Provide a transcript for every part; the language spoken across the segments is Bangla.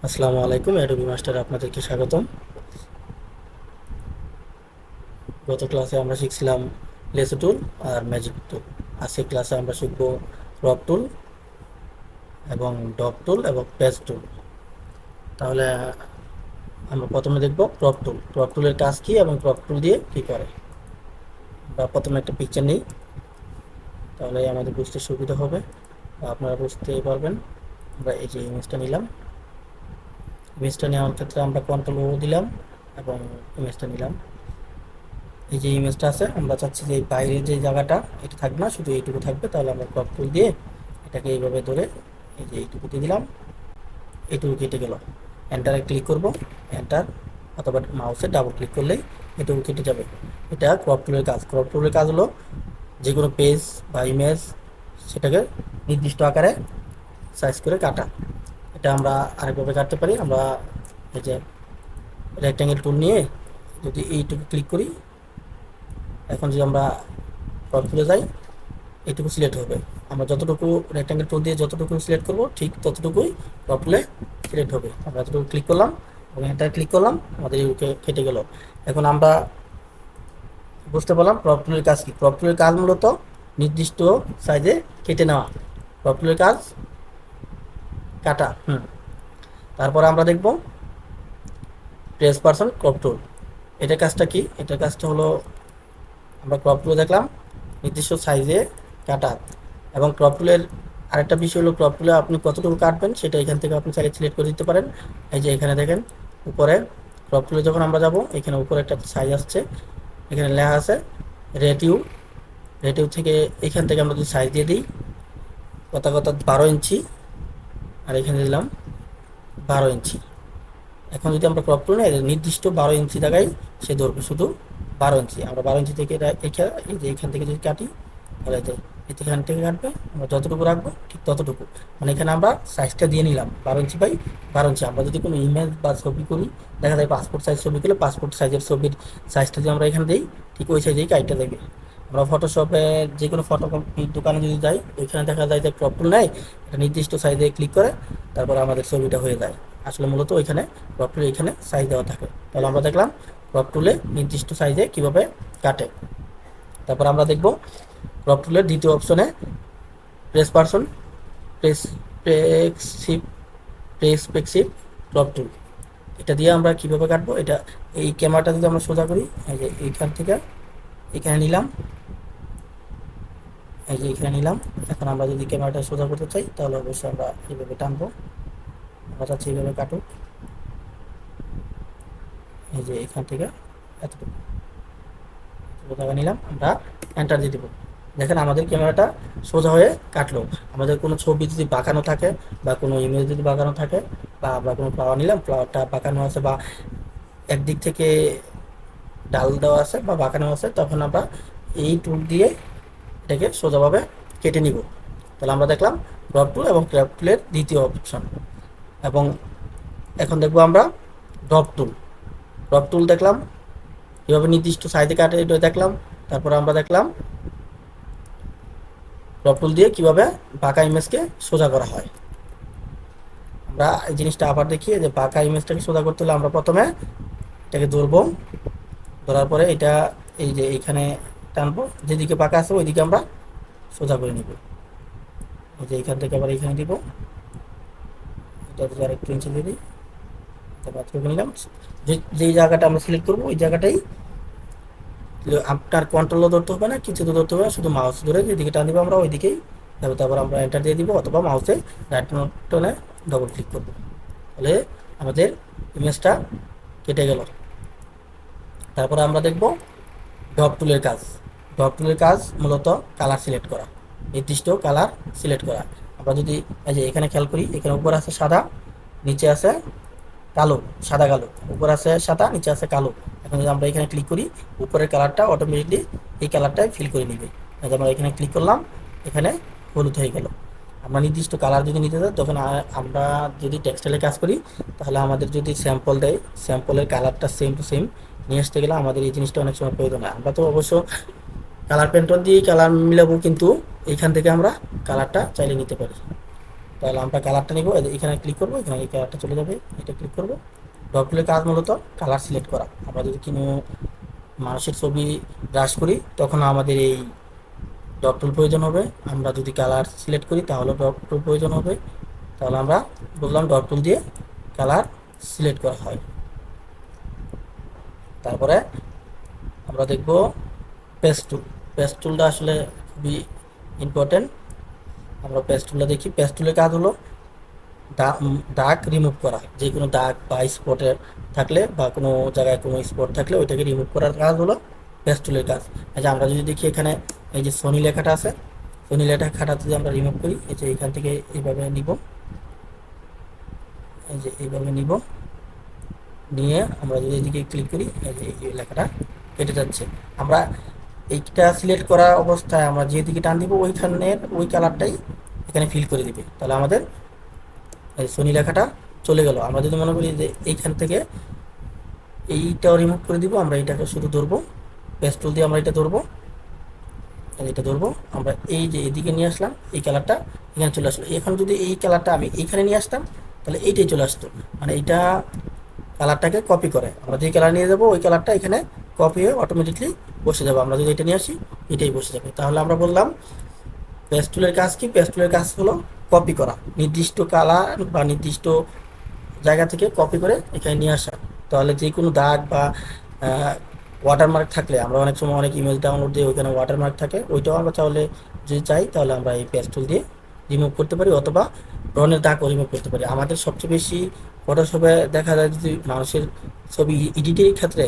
আসসালামু আলাইকুম, অ্যাডোবি মাস্টার আপনাদেরকে স্বাগতম। গত ক্লাসে আমরা শিখছিলাম লেসো টুল আর ম্যাজিক টুল। আজকের ক্লাসে আমরা শিখব ক্রপ টুল এবং ডট টুল এবং পেজ টুল। তাহলে আমরা প্রথমে দেখব ক্রপ টুল। ক্রপ টুলের কাজ কী এবং ক্রপ টুল দিয়ে কী করে। আমরা প্রথমে একটা পিকচার নিই, তাহলে আমাদের বুঝতে সুবিধা হবে বা আপনারা বুঝতেই পারবেন। আমরা এই যে ইমেজটা নিলাম, ইমেজটা নেওয়ার ক্ষেত্রে আমরা কন্ট্রোল ও দিলাম এবং ইমেজটা নিলাম। এই যে ইমেজটা আছে, আমরা চাচ্ছি যে বাইরের যে জায়গাটা এটা থাকবে না, শুধু এইটুকু থাকবে। তাহলে আমরা ক্রপ টুল দিয়ে এটাকে এইভাবে ধরে এই যে এইটুকু দিয়ে দিলাম, এইটুকু কেটে গেল। এন্টারে ক্লিক করব, এন্টার অথবা মাউসে ডাবল ক্লিক করলেই এটুকু কেটে যাবে। এটা ক্রপ টুলের কাজ। ক্রপ টুলের কাজ হলো যে কোনো পেজ বা ইমেজ সেটাকে নির্দিষ্ট আকারে সাইজ করে কাটা। এটা আমরা আরেকভাবে কাটতে পারি। আমরা এই যে রেক্ট্যাঙ্গেল টুল নিয়ে যদি এইটুকু ক্লিক করি, এখন যদি আমরা ক্রপ টুলে যাই, এইটুকু সিলেক্ট হবে। আমরা যতটুকু রেক্ট্যাঙ্গেল টুল দিয়ে যতটুকু সিলেক্ট করব ঠিক ততটুকুই ক্রপ টুলে সিলেক্ট হবে। আমরা যতটুকু ক্লিক করলাম এবং এন্টার ক্লিক করলাম, আমাদের ইউকে কেটে গেল। এখন আমরা বুঝতে পারলাম ক্রপ টুলের কাজ কি। ক্রপ টুলের কাজ মূলত নির্দিষ্ট সাইজে কেটে নেওয়া। ক্রপ টুলের কাজ কাটা। তারপরে আমরা দেখব প্রেস পার্সন ক্রপ টুল। এটার কাজটা কি? এটার কাজটা হলো আমরা ক্রপ টুলে দেখলাম নির্দিষ্ট সাইজে কাটা। এবং ক্রপ টুলের আরেকটা বিষয় হলো ক্রপ টুলে আপনি কতটুকু কাটবেন সেটা এখান থেকে আপনি চাইলে সিলেক্ট করে দিতে পারেন। এই যে এখানে দেখেন উপরে ক্রপ টুলে যখন আমরা যাব, এখানে উপরে একটা সাইজ আসছে, এখানে লেখা আছে রেটিউ। রেটিউ থেকে এখান থেকে আমরা যদি সাইজ দিয়ে দিই, কথা 12 ইঞ্চি, আর এখানে দিলাম 12 ইঞ্চি। এখন যদি আমরা ক্রপ টুল নেই, নির্দিষ্ট 12 ইঞ্চি জায়গায় সে ধরবে, শুধু 12 ইঞ্চি। আমরা 12 ইঞ্চি থেকে এই যে এখান থেকে যদি কাটি, তাহলে এখান থেকে কাটবে, আমরা যতটুকু রাখবো ঠিক ততটুকু। মানে এখানে আমরা সাইজটা দিয়ে নিলাম 12 ইঞ্চি বাই 12 ইঞ্চি। আমরা যদি কোনো ইমেজ বা ছবি করি, দেখা যায় পাসপোর্ট সাইজ ছবি করলে পাসপোর্ট সাইজের ছবির সাইজটা যদি আমরা এখানে দিই, ঠিক ওই সাইজেই কাইটটা দেবে। আমরা ফটোশপে যে কোনো ফটোকপির দোকানে যদি যাই, ওইখানে দেখা যায় যে ক্রপ টুল নেয়, একটা নির্দিষ্ট সাইজে ক্লিক করে তারপর আমাদের ছবিটা হয়ে যায়। আসলে মূলত ওইখানে ক্রপ টুলে এখানে সাইজ দেওয়া থাকে। তাহলে আমরা দেখলাম ক্রপ টুলে নির্দিষ্ট সাইজে কিভাবে কাটে। তারপর আমরা দেখব ক্রপ টুলের দ্বিতীয় অপশনে press person press pressive perspective crop tool. এটা দিয়ে আমরা কিভাবে কাটবো। এটা এই ক্যামেরাটা যদি আমরা সোজা করি, এই যে এইখান থেকে এখানে নিলাম, এই যে এখানে নিলাম। এখন আমরা যদি ক্যামেরাটা সোজা করতে চাই, তাহলে অবশ্যই আমরা এইভাবে টানবো। আমরা চাচ্ছি এইভাবে কাটুক। এই যে এখান থেকে এতটুকু জায়গা নিলাম, আমরা এন্টার দিয়ে দেবো। দেখেন আমাদের ক্যামেরাটা সোজা হয়ে কাটলো। আমাদের কোনো ছবি যদি বাঁকানো থাকে বা কোনো ইমেজ যদি বাঁকানো থাকে, বা আমরা কোনো ফ্লাওয়ার নিলাম, ফ্লাওয়ারটা বাঁকানো আছে বা একদিক থেকে ডাল দেওয়া আছে বা বাঁকানো আছে, তখন আমরা এই টুল দিয়ে এটাকে সোজাভাবে কেটে নিব। তাহলে আমরা দেখলাম ক্রপ টুল এবং ক্রপ টুলের দ্বিতীয় অপশন। এবং এখন দেখবো আমরা ড্রপ টুল। ড্রপ টুল দেখলাম কীভাবে নির্দিষ্ট সাইজে কাটে, এটা দেখলাম। তারপর আমরা দেখলাম ড্রপ টুল দিয়ে কীভাবে বাঁকা ইমেজকে সোজা করা হয়। আমরা এই জিনিসটা আবার দেখি যে বাঁকা ইমেজটাকে সোজা করতে হলে আমরা প্রথমে এটাকে ধরবো, ধরার পরে এটা এই যে এইখানে টানবো, যেদিকে বাঁকা আছে ওইদিকে আমরা সোজা করে নিব। এই যে এইখান থেকে আবার এইখানে দিব, এটা আর একটু ইঞ্চি দিয়ে দিই, করে নিলাম। যেই জায়গাটা আমরা সিলেক্ট করবো ওই জায়গাটাই আপনার কন্ট্রোলও ধরতে হবে না, কিছু তো ধরতে হবে না, শুধু মাউস ধরে যেদিকে টান দিব আমরা ওইদিকেই যাবো। তারপর আমরা এন্টার দিয়ে দিব অথবা মাউসে রাইট বাটনে ডবল ক্লিক করবো, তাহলে আমাদের ইমেজটা কেটে গেল। তারপরে আমরা দেখব ড্রপ টুলের কাজ। ড্রপ টুলের কাজ মূলত কালার সিলেক্ট করা, নির্দিষ্ট কালার সিলেক্ট করা। আমরা যদি এই যে এখানে খেয়াল করি, এখানে উপর আছে সাদা, নিচে আছে কালো, সাদা কালো, উপর আছে সাদা, নিচে আছে কালো। এখন যদি আমরা এখানে ক্লিক করি, উপরের কালারটা অটোমেটিকলি এই কালারটাই ফিল করে নিবে। আমরা এখানে ক্লিক করলাম, এখানে হলুদ হয়ে গেল। আমরা নির্দিষ্ট কালার যদি নিতে চাই, তখন আমরা যদি টেক্সটাইলে কাজ করি, তাহলে আমাদের যদি স্যাম্পল দেয়, স্যাম্পলের কালারটা সেম টু সেম নিয়ে আসতে গেলে আমাদের এই জিনিসটা অনেক সময় প্রয়োজন হয়। আমরা তো অবশ্য কালার পেন্টন দিয়ে কালার মিলাবো, কিন্তু এইখান থেকে আমরা কালারটা চাইলে নিতে পারি। তাহলে আমরা কালারটা নিব, এখানে ক্লিক করবো, এখানে এই কালারটা চলে যাবে, এটা ক্লিক করবো। ডট টুলের কাজ মূলত কালার সিলেক্ট করা। আমরা যদি কোনো মানুষের ছবি ব্রাশ করি তখন আমাদের এই ডট টুল প্রয়োজন হবে। আমরা যদি কালার সিলেক্ট করি তাহলে ডট টুল প্রয়োজন হবে। তাহলে আমরা বললাম ডট টুল দিয়ে কালার সিলেক্ট করা হয়। তারপরে আমরা দেখব পেস্ট টুল। পেস্ট টুলটা আসলে খুবই ইম্পর্টেন্ট। আমরা পেস্ট টুলটা দেখি। পেস্ট টুলের কাজ হলো দাগ রিমুভ করা। যে কোনো দাগ বা স্পটে থাকলে বা কোনো জায়গায় কোনো স্পট থাকলে ওইটাকে রিমুভ করার কাজ হলো পেস্ট টুলের কাজ। এই যে আমরা যদি দেখি এখানে এই যে সোনি লেখাটা আছে, সোনি লেখাটা যদি আমরা রিমুভ করি, এই যে এখান থেকে এইভাবে নিব, এই যে এইভাবে নিব, নিয়ে আমরা যদি এদিকে ক্লিক করি, এই যে এই লেখাটা কেটে যাচ্ছে। আমরা এইটা সিলেক্ট করা অবস্থায় আমরা যেদিকে টান দিব ওইখানের ওই কালারটাই এখানে ফিল করে দিবে। তাহলে আমাদের এই সোনি লেখাটা চলে গেল। আমরা যদি মনে করি যে এইখান থেকে এইটাও রিমুভ করে দিব, আমরা এইটাকে শুধু ধরবো, পেস্ট টুল দিয়ে আমরা এটা ধরবো, এটা ধরবো, আমরা এই যে এদিকে নিয়ে আসলাম, এই কালারটা এখানে চলে আসলো। এখন যদি এই কালারটা আমি এইখানে নিয়ে আসতাম তাহলে এইটাই চলে আসতো, মানে এইটা কালারটাকে কপি করে। আমরা যে কালার নিয়ে যাবো ওই কালারটা এখানে কপি হয়ে অটোমেটিকলি বসে যাবে। আমরা যদি এটা নিয়ে আসি এটাই বসে যাবে। তাহলে আমরা বললাম পেস্ট টুলের কাজ কি? পেস্ট টুলের কাজ হলো কপি করা, নির্দিষ্ট কালার বা নির্দিষ্ট জায়গা থেকে কপি করে এখানে নিয়ে আসা। তাহলে যে কোনো দাগ বা ওয়াটারমার্ক থাকলে, আমরা অনেক সময় অনেক ইমেজ ডাউনলোড দিয়ে ওইখানে ওয়াটারমার্ক থাকে, ওইটাও আমরা তাহলে যদি চাই তাহলে আমরা এই পেস্ট টুল দিয়ে রিমুভ করতে পারি, অথবা রনের দাগও রিমুভ করতে পারি। আমাদের সবচেয়ে বেশি ফটোশপে দেখা যায় যদি মানুষের ছবি এডিটের ক্ষেত্রে,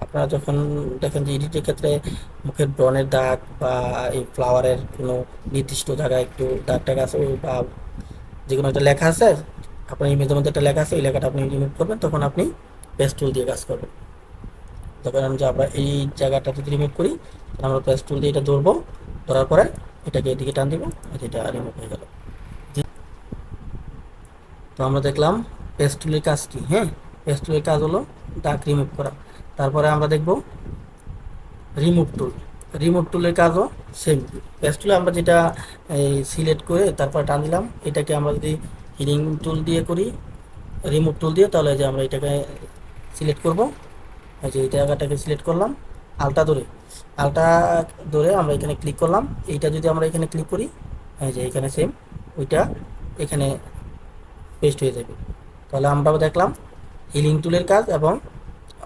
আপনারা যখন দেখেন যে এডিটের ক্ষেত্রে মুখের ব্রণের দাগ বা এই ফ্লাওয়ারের কোনো নির্দিষ্ট জায়গায় একটু দাগ টাগ আছে, বা যে কোনো একটা লেখা আছে, আপনার ইমেজের মধ্যে একটা লেখা আছে, এই লেখাটা আপনি রিমুভ করবেন, তখন আপনি পেস্ট টুল দিয়ে কাজ করবেন। তখন যে আমরা এই জায়গাটা যদি রিমুভ করি, আমরা পেস্ট টুল দিয়ে এটা ধরবো, ধরার পরে এটাকে এদিকে টান দিব, এটা রিমুভ হয়ে গেল। তো আমরা দেখলাম পেস্ট টুলের কাজ কি। হ্যাঁ, পেস্ট টুলের কাজ হলো দাগ রিমুভ করা। তারপরে আমরা দেখব রিমুভ টুল। রিমুভ টুলের কাজও সেম। পেস্ট টুলে আমরা যেটা এই সিলেক্ট করে তারপর টান দিলাম, এটাকে আমরা যদি হিলিং টুল দিয়ে করি, রিমুভ টুল দিয়ে, তাহলে যে আমরা এটাকে সিলেক্ট করব, এই যে এই জায়গাটাকে সিলেক্ট করলাম, আলটা ধরে, আলটা ধরে আমরা এখানে ক্লিক করলাম। এইটা যদি আমরা এখানে ক্লিক করি, এই যে এখানে সেম ওইটা এখানে পেস্ট হয়ে যাবে। তাহলে আমরা দেখলাম হিলিং টুলের কাজ এবং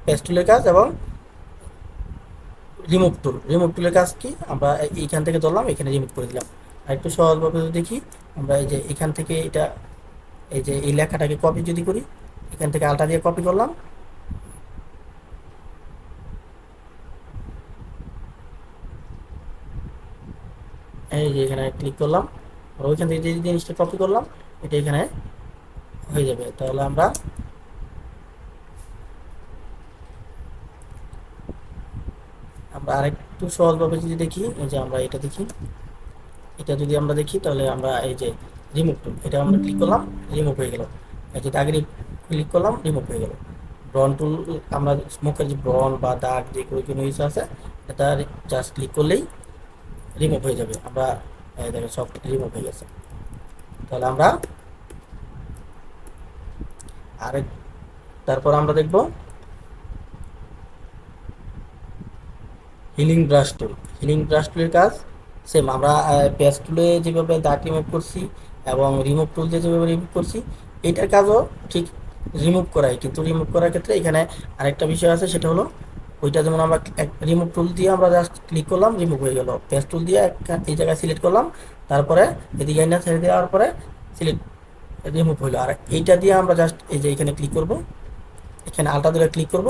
পেস্ট টুলের কাজ এবং রিমুভ টুল। রিমুভ টুলের কাজ কি? আমরা এইখান থেকে ধরলাম, এখানে রিমুভ করে দিলাম। আর একটু সহজভাবে যদি দেখি, আমরা এই যে এখান থেকে এটা, এই যে এই লেখাটাকে কপি যদি করি, এখান থেকে আলটা দিয়ে কপি করলাম, এই যে এখানে ক্লিক করলাম, আর ওইখান থেকে যে জিনিসটা কপি করলাম এটা এখানে হয়ে যাবে। তাহলে আমরা আমরা আরেকটু সহজভাবে যদি দেখি, এই যে আমরা এটা দেখি, এটা যদি আমরা দেখি তাহলে আমরা এই যে রিমুভ টুল, এটা আমরা ক্লিক করলাম, রিমুভ হয়ে গেল। এই যে দাগে ক্লিক করলাম, রিমুভ হয়ে গেল। ব্রন টুল, আমরা স্মোকের যে ব্রন বা দাগ যে কোনো কিছু আছে, এটা জাস্ট ক্লিক করলেই রিমুভ হয়ে যাবে। আমরা এই দেখেন সব রিমুভ হয়ে গেছে। তাহলে আমরা আরেক, তারপর আমরা দেখব হিলিং ব্রাশ টুল। হিলিং ব্রাশ টুলের কাজ সেম। আমরা পেস্ট টুলে যেভাবে দাগ রিমুভ করছি এবং রিমুভ টুল দিয়ে যেভাবে রিমুভ করছি, এইটার কাজও ঠিক রিমুভ করাই, কিন্তু রিমুভ করার ক্ষেত্রে এখানে আরেকটা বিষয় আছে, সেটা হলো ওইটা যেমন আমরা রিমুভ টুল দিয়ে আমরা জাস্ট ক্লিক করলাম, রিমুভ হয়ে গেল। পেস্ট টুল দিয়ে এই জায়গায় সিলেক্ট করলাম, তারপরে এদিকে আইনা ছেড়ে দেওয়ার পরে সিলেক্ট, রিমুভ হইলো। আর এইটা দিয়ে আমরা জাস্ট এই যে এখানে ক্লিক করব, এখানে আলটা ধরে ক্লিক করব,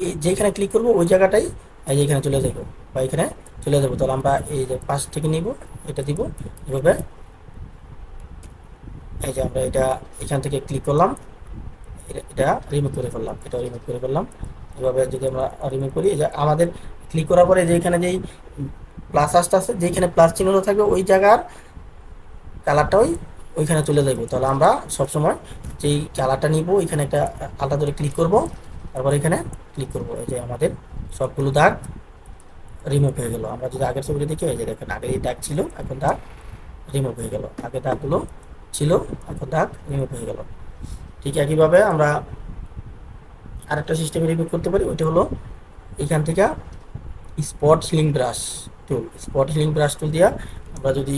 এই যেখানে ক্লিক করব ওই জায়গাটাই এই যে এখানে চলে যাবো বা এখানে চলে যাবো। তাহলে আমরা এই যে পাশ থেকে নিব, এটা দিব এভাবে, এই যে আমরা এটা এখান থেকে ক্লিক করলাম, এটা রিমুভ করে ফেললাম, এটা রিমুভ করে ফেললাম। এভাবে যদি আমরা রিমুভ করি, যে আমাদের ক্লিক করার পরে যেখানে যেই প্লাস আসতে আছে, যেখানে প্লাস চিহ্নটা থাকবে ওই জায়গার কালারটা ওইখানে চলে যাবো। তাহলে আমরা সবসময় যেই কালারটা নিব, এখানে একটা আলটা ধরে ক্লিক করব, তারপর এখানে ক্লিক করব, এই যে আমাদের সবগুলো দাগ রিমুভ হয়ে গেল। আমরা যদি আগের ছবিটা দেখি, এই যে দেখেন আগে এই দাগ ছিল, এখন দাগ রিমুভ হয়ে গেল, আগে দাগগুলো ছিল, এখন দাগ রিমুভ হয়ে গেল। ঠিক একইভাবে আমরা আরেকটা সিস্টেমে রিমুভ করতে পারি, ওইটা হলো এখান থেকে স্পট হিলিং ব্রাশ টুল। স্পট হিলিং ব্রাশ টুল দিয়া আমরা যদি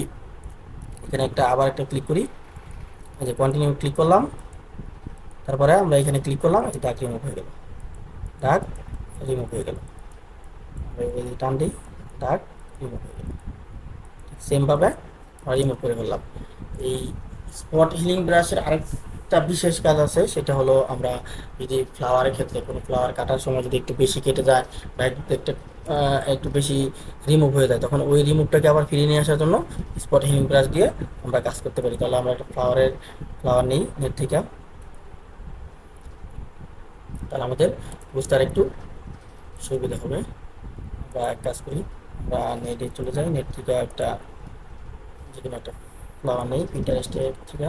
এখানে আবার একটা ক্লিক করি, এই যে কন্টিনিউ ক্লিক করলাম, তারপরে আমরা এখানে ক্লিক করলাম, এই দাগ রিমুভ হয়ে গেল, দাগ রিমুভ হয়ে গেল। টান দিই, দাগ রিমুভ হয়ে গেল। সেমভাবে আমরা রিমুভ করে ফেললাম। এই স্পট হিলিং ব্রাশের আরেকটা বিশেষ কাজ আছে, সেটা হলো আমরা যদি ফ্লাওয়ারের ক্ষেত্রে কোনো ফ্লাওয়ার কাটার সময় যদি একটু বেশি কেটে যায় বা একটু বেশি রিমুভ হয়ে যায়, তখন ওই রিমুভটাকে আবার ফিরিয়ে নিয়ে আসার জন্য স্পট হিলিং ব্রাশ দিয়ে আমরা কাজ করতে পারি। তাহলে আমরা একটা ফ্লাওয়ার নিই নেট থেকে, তাহলে আমাদের বুঝতে আর একটু সুবিধা হবে। আমরা এক কাজ করি, আমরা নেটে চলে যাই, নেট থেকে যে কোনো একটা ফ্লাওয়ার নেই পিন্টারেস্টের থেকে,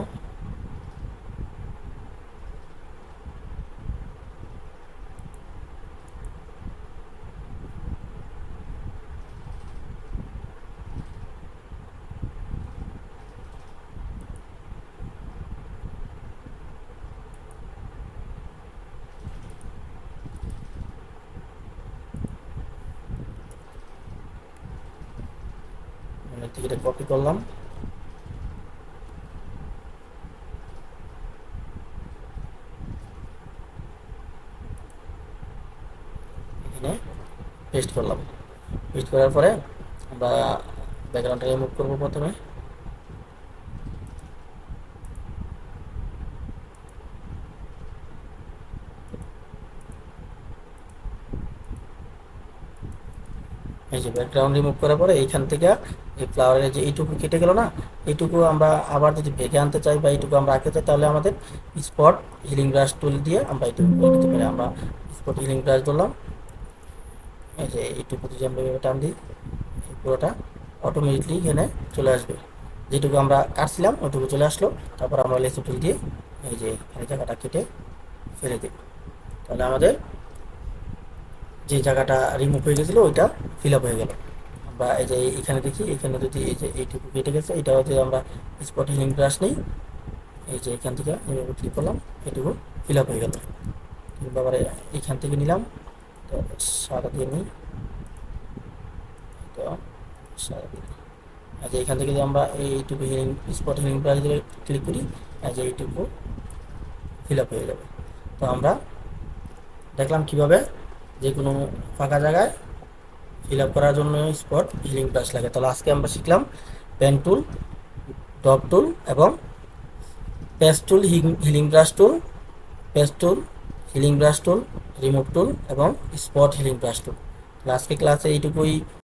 নেট থেকে কপি করলাম, এখানে পেস্ট করলাম। পেস্ট করার পরে আমরা ব্যাকগ্রাউন্ডটা রিমুভ করবো প্রথমে। এই যে ব্যাকগ্রাউন্ড রিমুভ করার পরে এইখান থেকে এই ফ্লাওয়ারের যে এইটুকু কেটে গেল না, এইটুকু আমরা আবার যদি ভেঙে আনতে চাই বা এইটুকু আমরা আঁকতে চাই, তাহলে আমাদের স্পট হিলিং ব্রাশ টুল দিয়ে আমরা এইটুকু করে নিতে পারি। আমরা স্পট হিলিং ব্রাশ ধরলাম, এই যে এইটুকু যদি আমরা এভাবে টান দিই, এই পুরোটা অটোমেটিকলি এখানে চলে আসবে। যেটুকু আমরা কাটছিলাম ওইটুকু চলে আসলো। তারপর আমরা লেসু টুল দিয়ে এই যে এই জায়গাটা কেটে ফেলে দেব। তাহলে আমাদের যে জায়গাটা রিমুভ হয়ে গেছিলো ওইটা ফিল আপ হয়ে গেল। আমরা এই যে এখানে দেখি, এখানে যদি এই যে এইটুকু কেটে গেছে, এটা হচ্ছে আমরা স্পট হিলিং ব্রাশ নেই, এই যে এখান থেকে এইভাবে ক্লিক করলাম, এটুকু ফিল আপ হয়ে গেল। কিংবা আবার এখান থেকে নিলাম, তো সাদা দিয়ে নিই, তো সাদা দিয়ে নিই। আচ্ছা, এখান থেকে যদি আমরা এইটুকু হিলিং স্পট হিলিং ব্রাশ দিয়ে ক্লিক করি, যে এইটুকু ফিল আপ হয়ে যাবে। তো আমরা দেখলাম কিভাবে যে কোনো ফাঁকা জায়গায় ফিল আপ করার জন্য স্পট হিলিং ব্রাশ লাগে। তাহলে আজকে আমরা শিখলাম পেন টুল, ডট টুল এবং পেস্ট টুল, হিলিং ব্রাশ টুল, পেস্ট টুল, হিলিং ব্রাশ টুল, রিমুভ টুল এবং স্পট হিলিং ব্রাশ টুল। আজকে ক্লাসে এইটুকুই